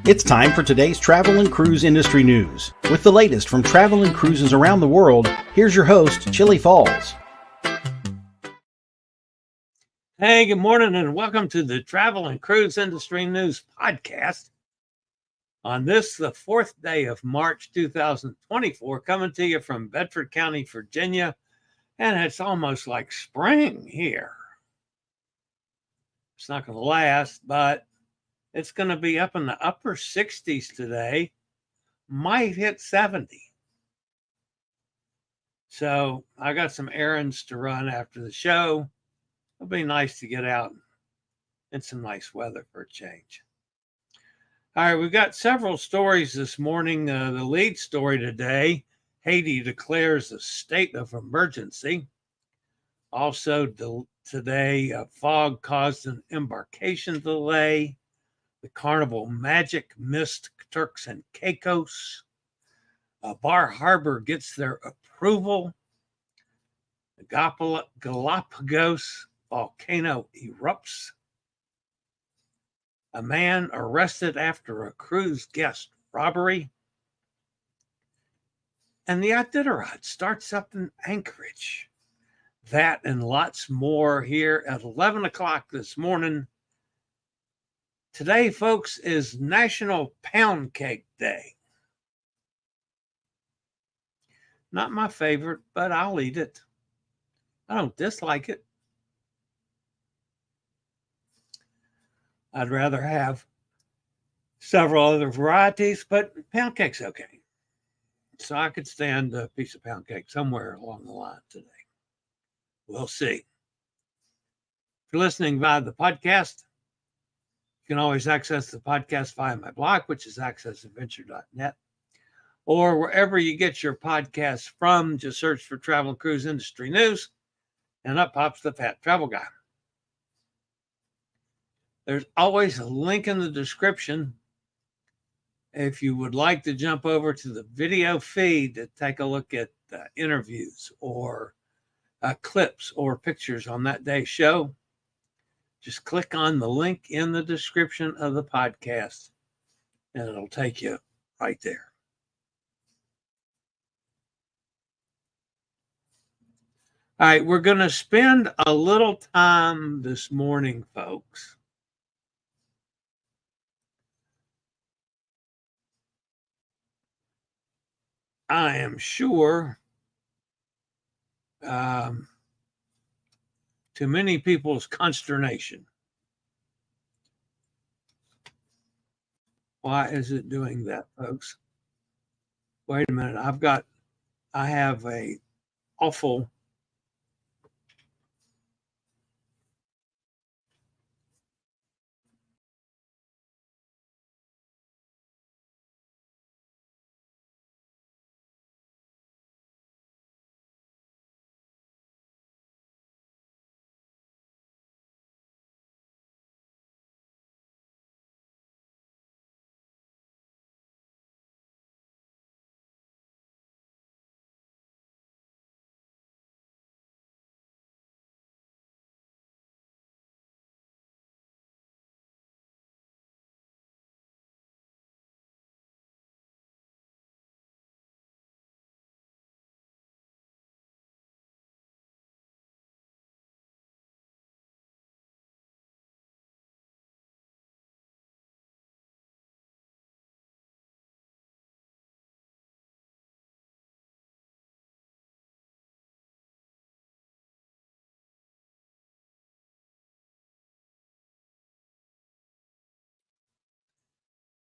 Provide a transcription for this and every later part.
It's time for today's travel and cruise industry news. With the latest from travel and cruises around the world, here's your host, Chillie Falls. Hey, good morning and welcome to the Travel and Cruise Industry News Podcast. On this, the fourth day of March 2024, coming to you from Bedford County, Virginia, and it's almost like spring here. It's not going to last, but it's going to be up in the upper 60s today, might hit 70. So I got some errands to run after the show. It'll be nice to get out in some nice weather for a change. All right, we've got several stories this morning. The lead story today, Haiti declares a state of emergency. Also today, fog caused an embarkation delay. The Carnival Magic missed Turks and Caicos. Bar Harbor gets their approval. The Galapogos Volcano erupts. A man arrested after a cruise guest robbery. And the Iditarod starts up in Anchorage. That and lots more here at 11 o'clock this morning. Today, folks, is National Pound Cake Day. Not my favorite, but I'll eat it. I don't dislike it. I'd rather have several other varieties, but pound cake's okay. So I could stand a piece of pound cake somewhere along the line today. We'll see. If you're listening via the podcast, you can always access the podcast via my blog, which is accessadventure.net, or wherever you get your podcasts from. Just search for Travel and Cruise Industry News, and up pops the Fat Travel Guy. There's always a link in the description if you would like to jump over to the video feed to take a look at interviews or clips or pictures on that day's show. Just click on the link in the description of the podcast, and it'll take you right there. All right, we're going to spend a little time this morning, folks, I am sure to many people's consternation. Why is it doing that, folks? Wait a minute. I have a awful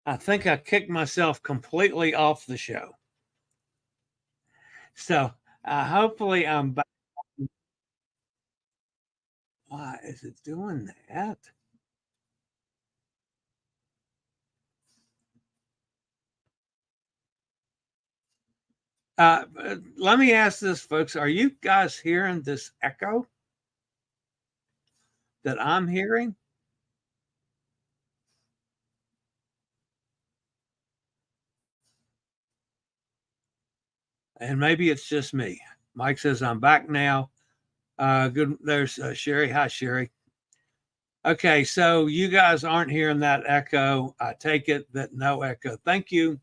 I think I kicked myself completely off the show. So hopefully I'm back. Why is it doing that? Let me ask this, folks. Are you guys hearing this echo that I'm hearing? And maybe it's just me. Mike says I'm back now. Good. There's Sherry. Hi, Sherry. Okay, so you guys aren't hearing that echo. I take it that no echo. Thank you.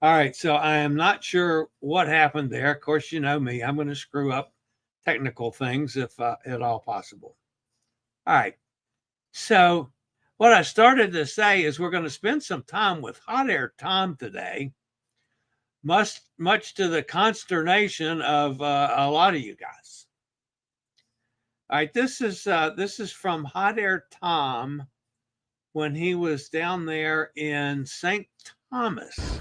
All right, so I am not sure what happened there. Of course, you know me. I'm going to screw up technical things if at all possible. All right, so what I started to say is we're going to spend some time with Hot Air Tom today, much to the consternation of a lot of you guys. All right, this is from Hot Air Tom when he was down there in St. Thomas.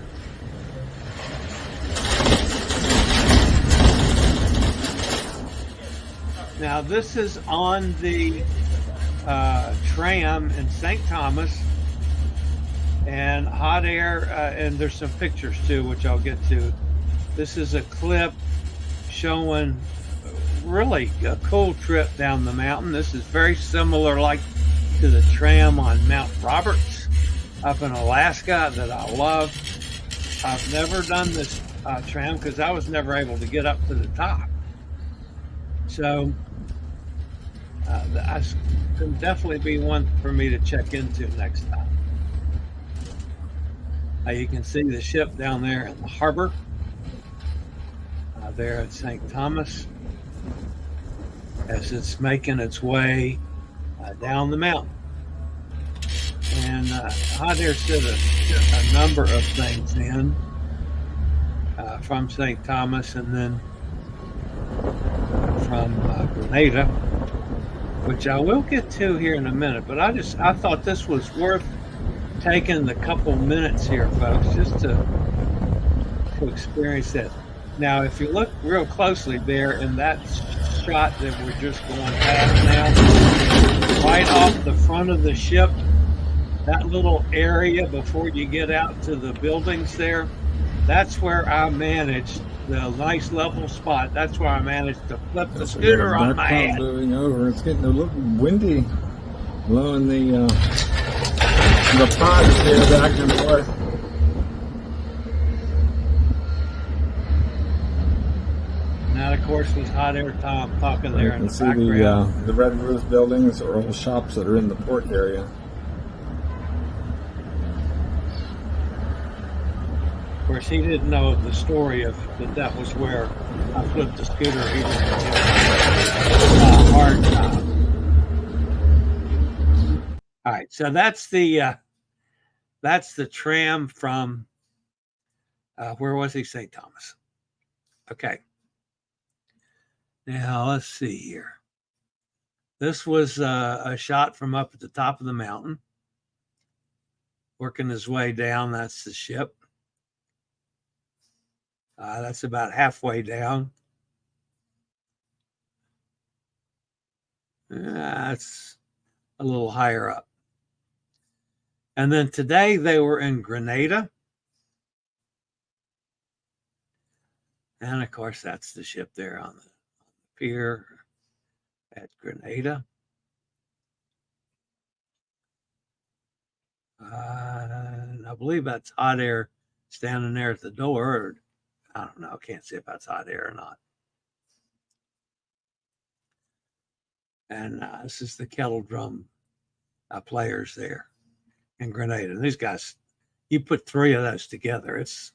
Now this is on the tram in St. Thomas, and Hot Air, and there's some pictures too, which I'll get to. This is a clip showing really a cool trip down the mountain. This is very similar like to the tram on Mount Roberts up in Alaska that I love. I've never done this tram because I was never able to get up to the top. So that's could definitely be one for me to check into next time. You can see the ship down there in the harbor there at St. Thomas as it's making its way down the mountain. And Hot Air said a number of things in from St. Thomas and then from Grenada, which I will get to here in a minute. But I thought this was worth taking the couple minutes here, folks, just to experience that. Now, if you look real closely there in that shot that we're just going past now, right off the front of the ship, that little area before you get out to the buildings there, that's where I managed the nice level spot. That's where I managed to flip the scooter on my head. Moving over. It's getting a little windy, blowing the pods here back and forth. And that, of course, was Hot Air Tom talking there in the background. You can see the red roof buildings or all shops that are in the port area. Of course, he didn't know the story of that was where I flipped the scooter. He didn't have a hard time. All right, so that's the tram from where was he? St. Thomas. Okay. Now let's see here. This was a shot from up at the top of the mountain, working his way down. That's the ship. That's about halfway down. That's a little higher up. And then today they were in Grenada. And of course, that's the ship there on the pier at Grenada. I believe that's Hot Air standing there at the door. Or, I don't know. Can't see if that's Hot Air or not. And this is the kettle drum players there in Grenada. These guys, you put three of those together, it's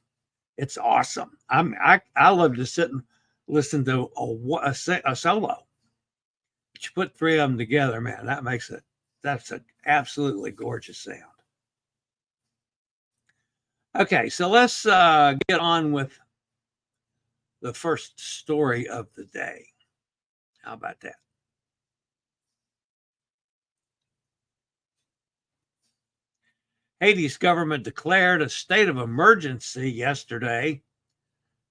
awesome. I love to sit and listen to a solo. But you put three of them together, man, that's an absolutely gorgeous sound. Okay, so let's get on with the first story of the day. How about that? Haiti's government declared a state of emergency yesterday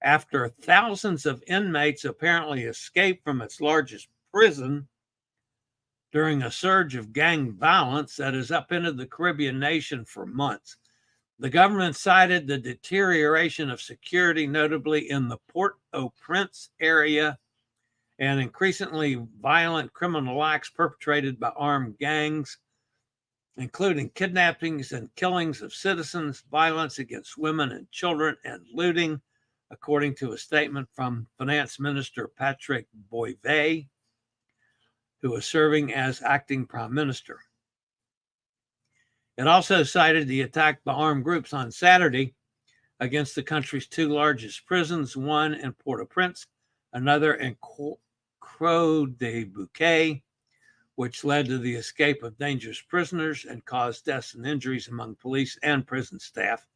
after thousands of inmates apparently escaped from its largest prison during a surge of gang violence that has upended the Caribbean nation for months. The government cited the deterioration of security, notably in the Port-au-Prince area, and increasingly violent criminal acts perpetrated by armed gangs, including kidnappings and killings of citizens, violence against women and children, and looting, according to a statement from Finance Minister Patrick Boivay, who is serving as acting prime minister. It also cited the attack by armed groups on Saturday against the country's two largest prisons, one in Port-au-Prince, another in Croix-de-Bouquet, which led to the escape of dangerous prisoners and caused deaths and injuries among police and prison staff.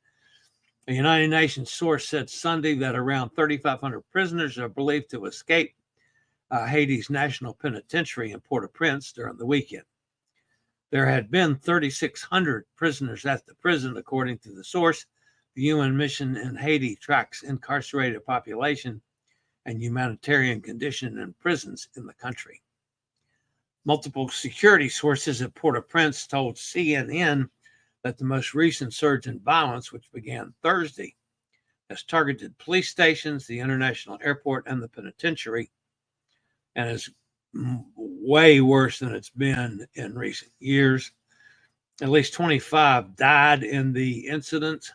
A United Nations source said Sunday that around 3,500 prisoners are believed to escape Haiti's National Penitentiary in Port-au-Prince during the weekend. There had been 3,600 prisoners at the prison, according to the source. The UN mission in Haiti tracks incarcerated population and humanitarian condition in prisons in the country. Multiple security sources at Port-au-Prince told CNN that the most recent surge in violence, which began Thursday, has targeted police stations, the international airport, and the penitentiary, and is way worse than it's been in recent years. At least 25 died in the incident.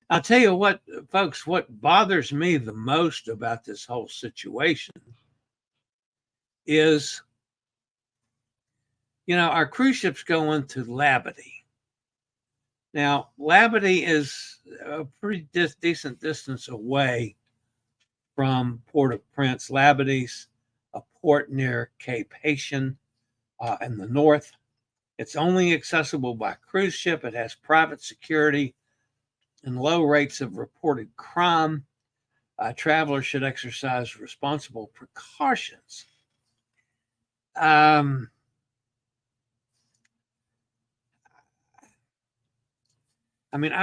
I'll tell you what, folks, what bothers me the most about this whole situation is, our cruise ships go into Labadee. Now, Labadee is a pretty decent distance away from Port-au-Prince. Labadee's a port near Cape Haitian in the north. It's only accessible by cruise ship. It has private security and low rates of reported crime. Travelers should exercise responsible precautions. I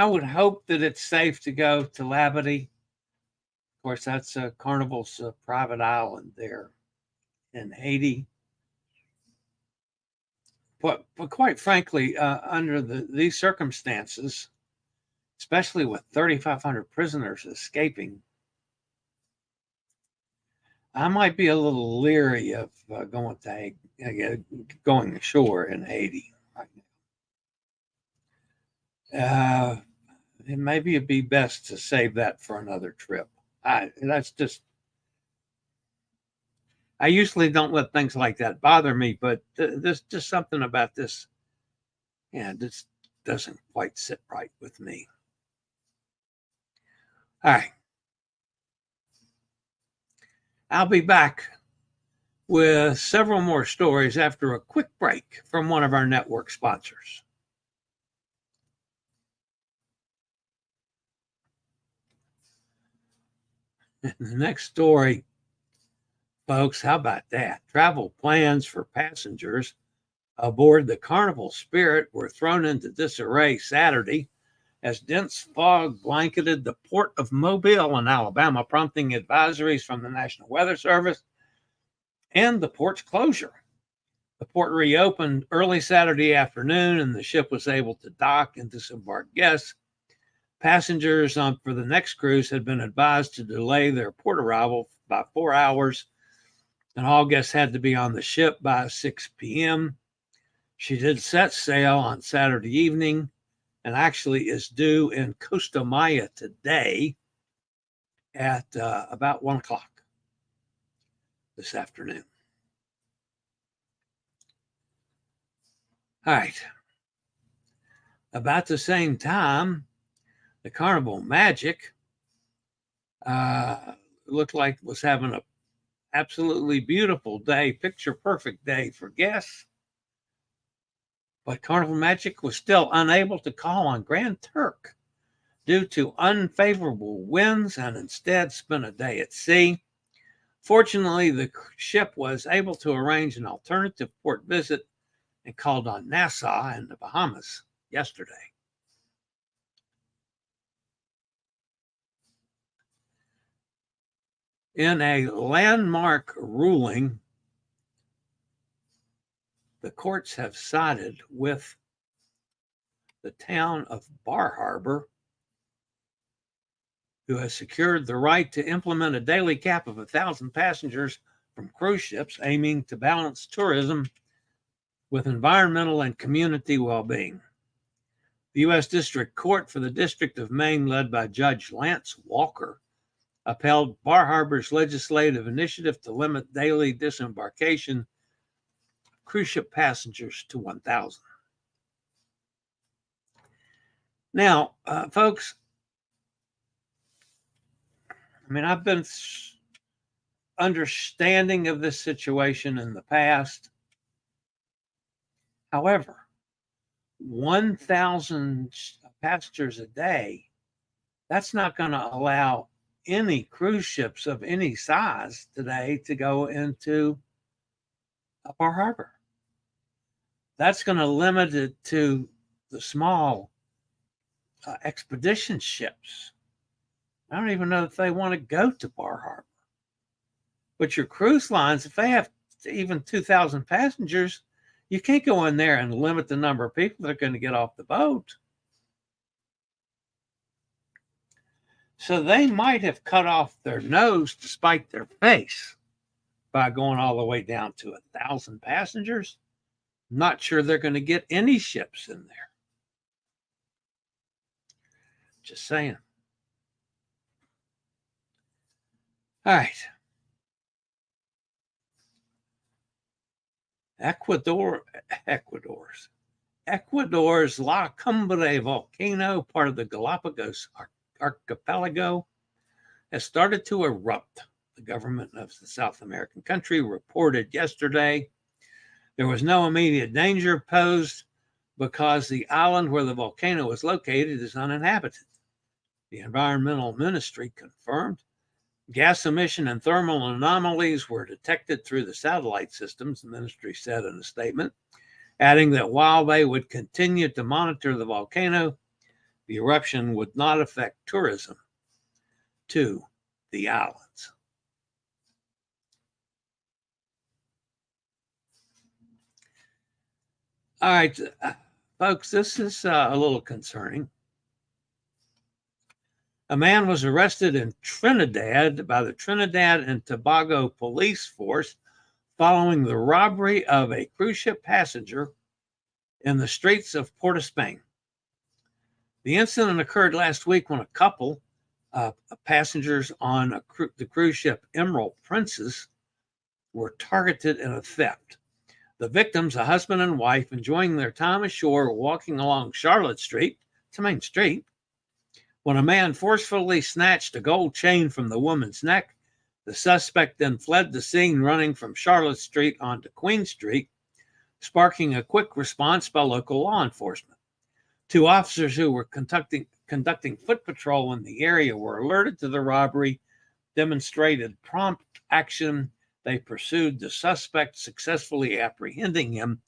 would hope that it's safe to go to Labadee. Of course, that's Carnival's private island there in Haiti. But quite frankly, under these circumstances, especially with 3,500 prisoners escaping, I might be a little leery of going ashore in Haiti right now. Maybe it'd be best to save that for another trip. I usually don't let things like that bother me, but there's just something about this. This doesn't quite sit right with me. All right. I'll be back with several more stories after a quick break from one of our network sponsors. The next story, folks, how about that? Travel plans for passengers aboard the Carnival Spirit were thrown into disarray Saturday as dense fog blanketed the port of Mobile in Alabama, prompting advisories from the National Weather Service and the port's closure. The port reopened early Saturday afternoon, and the ship was able to dock and disembark guests. Passengers for the next cruise had been advised to delay their port arrival by 4 hours, and all guests had to be on the ship by 6 p.m. She did set sail on Saturday evening and actually is due in Costa Maya today at about 1 o'clock this afternoon. All right. About the same time, the Carnival Magic looked like was having an absolutely beautiful day, picture perfect day for guests. But Carnival Magic was still unable to call on Grand Turk due to unfavorable winds and instead spent a day at sea. Fortunately, the ship was able to arrange an alternative port visit and called on Nassau in the Bahamas yesterday. In a landmark ruling, the courts have sided with the town of Bar Harbor, who has secured the right to implement a daily cap of 1,000 passengers from cruise ships, aiming to balance tourism with environmental and community well-being. The U.S. District Court for the District of Maine, led by Judge Lance Walker, upheld Bar Harbor's legislative initiative to limit daily disembarkation of cruise ship passengers to 1,000. Now, folks, I mean, I've been understanding of this situation in the past. However, 1,000 passengers a day, that's not going to allow any cruise ships of any size today to go into Bar Harbor. That's going to limit it to the small expedition ships. I don't even know if they want to go to Bar Harbor. But your cruise lines, if they have even 2,000 passengers, you can't go in there and limit the number of people that are going to get off the boat. So they might have cut off their nose to spite their face by going all the way down to 1,000 passengers. I'm not sure they're going to get any ships in there. Just saying. All right. Ecuador's La Cumbre volcano, part of the Galapagos archipelago, has started to erupt. The government of the South American country reported yesterday there was no immediate danger posed because the island where the volcano is located is uninhabited. The environmental ministry confirmed gas emission and thermal anomalies were detected through the satellite systems, the ministry said in a statement, adding that while they would continue to monitor the volcano, the eruption would not affect tourism to the islands. All right, folks, this is a little concerning. A man was arrested in Trinidad by the Trinidad and Tobago police force following the robbery of a cruise ship passenger in the streets of Port of Spain. The incident occurred last week when a couple of passengers on the cruise ship Emerald Princess were targeted in a theft. The victims, a husband and wife, enjoying their time ashore, walking along Charlotte Street, it's a main street, when a man forcefully snatched a gold chain from the woman's neck. The suspect then fled the scene, running from Charlotte Street onto Queen Street, sparking a quick response by local law enforcement. Two officers who were conducting foot patrol in the area were alerted to the robbery, demonstrated prompt action. They pursued the suspect, successfully apprehending him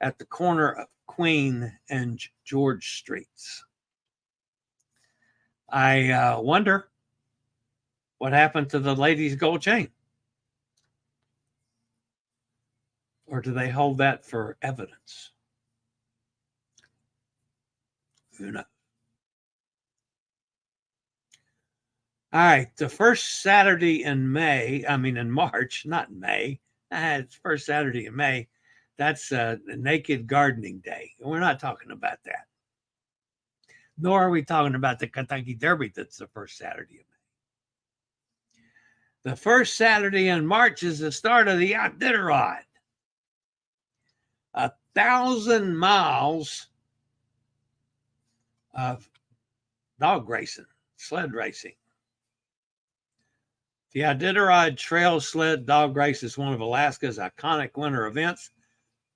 at the corner of Queen and George Streets. I wonder what happened to the lady's gold chain. Or do they hold that for evidence? Who knows? All right, the first Saturday in March, not in May. It's first Saturday in May. That's the Naked Gardening Day. And we're not talking about that. Nor are we talking about the Kentucky Derby that's the first Saturday of May. The first Saturday in March is the start of the Iditarod. 1,000 miles of dog racing, sled racing. The Iditarod Trail Sled Dog Race is one of Alaska's iconic winter events,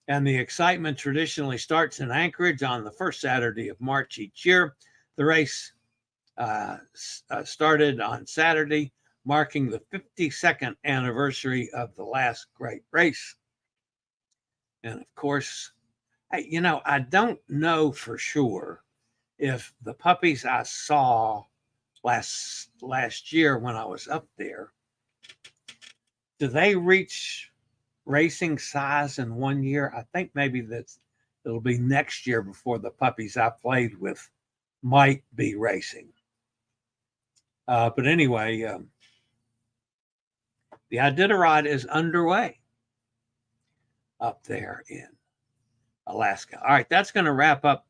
and the excitement traditionally starts in Anchorage on the first Saturday of March each year. The race started on Saturday, marking the 52nd anniversary of the last great race. And of course, I don't know for sure if the puppies I saw last year when I was up there, do they reach racing size in 1 year? I think maybe it'll be next year before the puppies I played with might be racing. But anyway, the Iditarod is underway up there in Alaska. All right, that's going to wrap up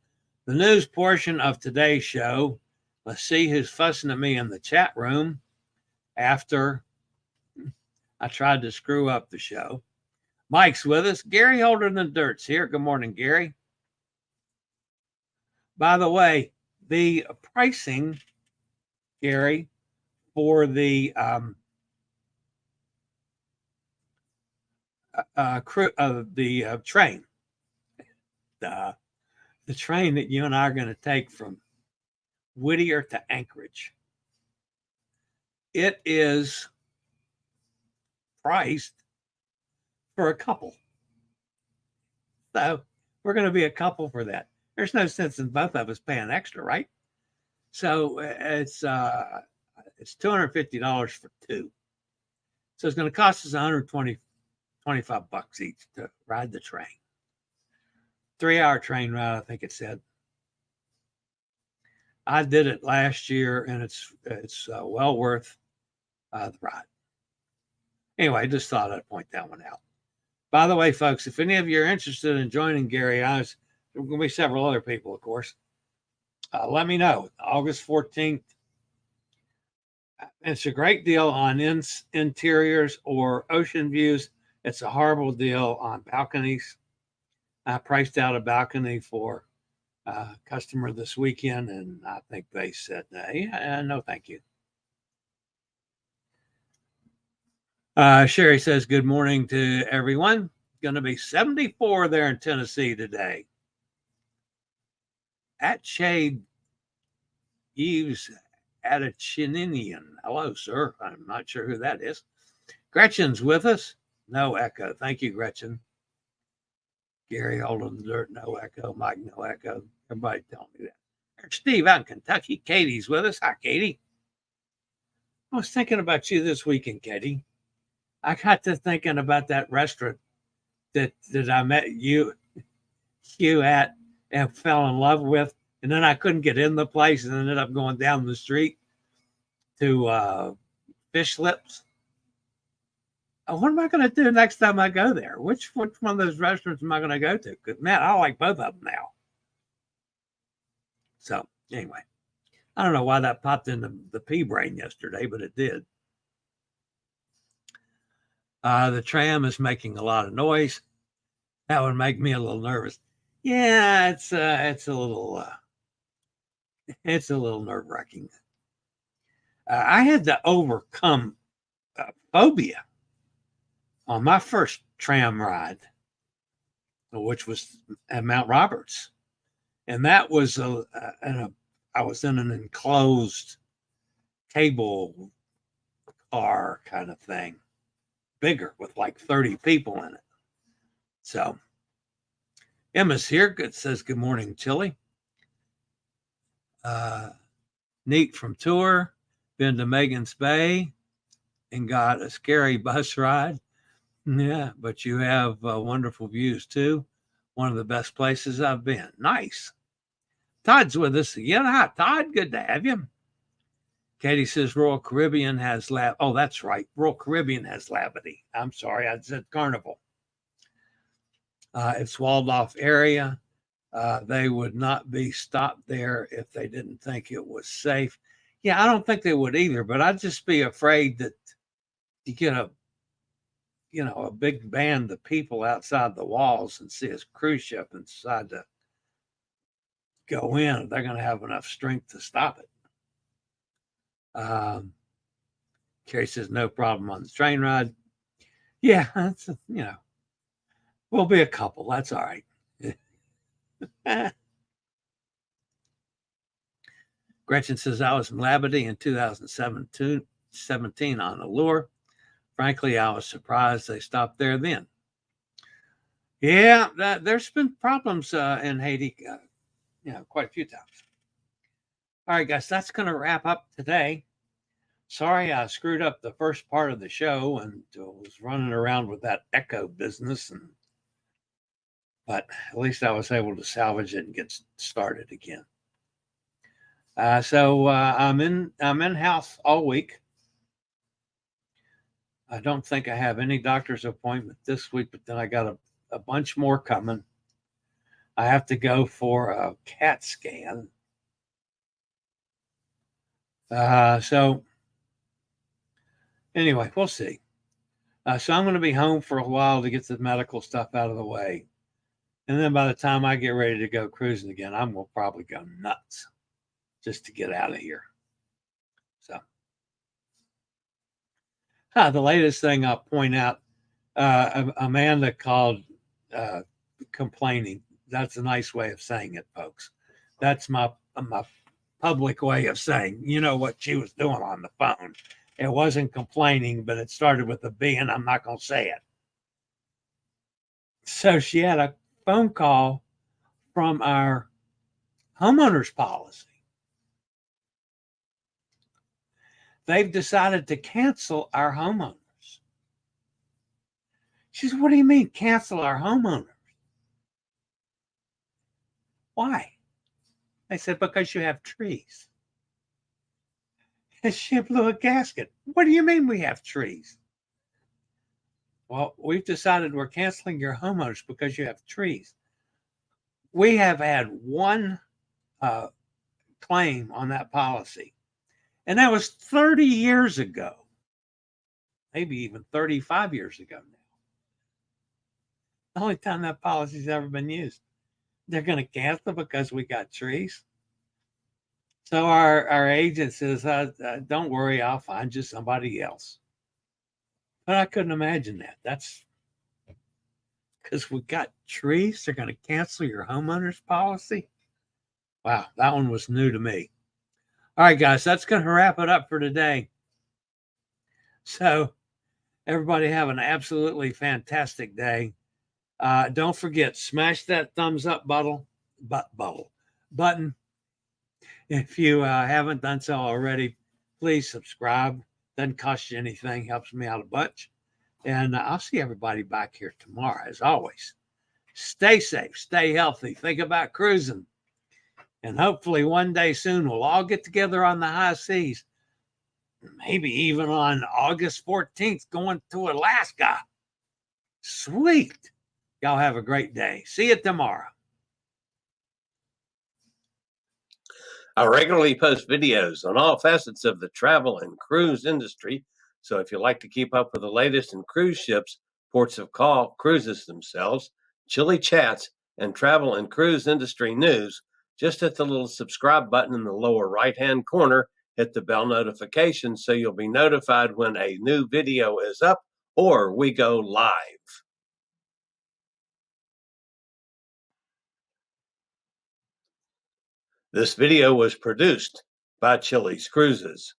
the news portion of today's show. Let's see who's fussing at me in the chat room after I tried to screw up the show. Mike's with us. Gary Holder than Dirt's here. Good morning, Gary. By the way, the pricing, Gary, for the train, the train that you and I are going to take from Whittier to Anchorage, it is priced for a couple. So we're going to be a couple for that. There's no sense in both of us paying extra, right? So it's $250 for two. So it's going to cost us $125 each to ride the train. 3-hour train ride, I think it said. I did it last year, and it's well worth the ride. Anyway, just thought I'd point that one out. By the way, folks, if any of you are interested in joining Gary, there's going to be several other people, of course. Let me know. August 14th. It's a great deal on interiors or ocean views. It's a horrible deal on balconies. I priced out a balcony for a customer this weekend, and I think they said, no, thank you. Sherry says, good morning to everyone. Going to be 74 there in Tennessee today. At Shade Eves Addichininian. Hello, sir. I'm not sure who that is. Gretchen's with us. No echo. Thank you, Gretchen. Gary, holding the dirt, no echo. Mike, no echo. Everybody telling me that. There's Steve out in Kentucky. Katie's with us. Hi, Katie. I was thinking about you this weekend, Katie. I got to thinking about that restaurant that I met you at and fell in love with. And then I couldn't get in the place and ended up going down the street to Fish Lips. What am I going to do next time I go there? Which one of those restaurants am I going to go to? Because, man, I like both of them now. So, anyway, I don't know why that popped into the pea brain yesterday, but it did. The tram is making a lot of noise. That would make me a little nervous. Yeah, it's a little nerve-wracking. I had to overcome phobia on my first tram ride, which was at Mount Roberts, and that was I was in an enclosed cable car kind of thing, bigger with like 30 people in it. So Emma's here. Good, says good morning, Chillie. Neat from tour. Been to Megan's Bay and got a scary bus ride. Yeah, but you have wonderful views too. One of the best places I've been. Nice. Todd's with us again. Hi, Todd. Good to have you. Katie says Royal Caribbean has Oh, that's right. Royal Caribbean has Labadee. I'm sorry. I said Carnival. It's walled off area. They would not be stopped there if they didn't think it was safe. Yeah, I don't think they would either, but I'd just be afraid that you get a big band of people outside the walls and see a cruise ship and decide to go in. They're going to have enough strength to stop it. Carrie says no problem on the train ride. Yeah, that's we'll be a couple. That's all right. Gretchen says I was in Labadee in 2017 on Allure. Frankly, I was surprised they stopped there then. Yeah, there's been problems in Haiti, quite a few times. All right, guys, that's going to wrap up today. Sorry, I screwed up the first part of the show and was running around with that echo business, but at least I was able to salvage it and get started again. So I'm in house all week. I don't think I have any doctor's appointment this week, but then I got a bunch more coming. I have to go for a CAT scan. So anyway, we'll see. So I'm going to be home for a while to get the medical stuff out of the way. And then by the time I get ready to go cruising again, I'm going to probably go nuts. just to get out of here. So, the latest thing I'll point out, Amanda called complaining. That's a nice way of saying it, folks. That's my public way of saying, you know what she was doing on the phone. It wasn't complaining, but it started with a B, and I'm not going to say it. So she had a phone call from our homeowners policy. They've decided to cancel our homeowners. She said, what do you mean cancel our homeowners? Why? I said, because you have trees. And she blew a gasket. What do you mean we have trees? Well, we've decided we're canceling your homeowners because you have trees. We have had one claim on that policy, and that was 30 years ago, maybe even 35 years ago now. The only time that policy's ever been used. They're going to cancel because we got trees. So our agent says, don't worry, I'll find you somebody else. But I couldn't imagine that. That's because we got trees. They're going to cancel your homeowner's policy. Wow, that one was new to me. All right, guys, that's going to wrap it up for today. So everybody have an absolutely fantastic day. Don't forget, smash that thumbs up button. If you haven't done so already, please subscribe. Doesn't cost you anything, helps me out a bunch. And I'll see everybody back here tomorrow, as always. Stay safe, stay healthy, think about cruising. And hopefully one day soon we'll all get together on the high seas. Maybe even on August 14th going to Alaska. Sweet. Y'all have a great day. See you tomorrow. I regularly post videos on all facets of the travel and cruise industry. So if you like to keep up with the latest in cruise ships, ports of call, cruises themselves, Chillie chats, and travel and cruise industry news, just hit the little subscribe button in the lower right-hand corner, hit the bell notification so you'll be notified when a new video is up or we go live. This video was produced by Chillie's Cruises.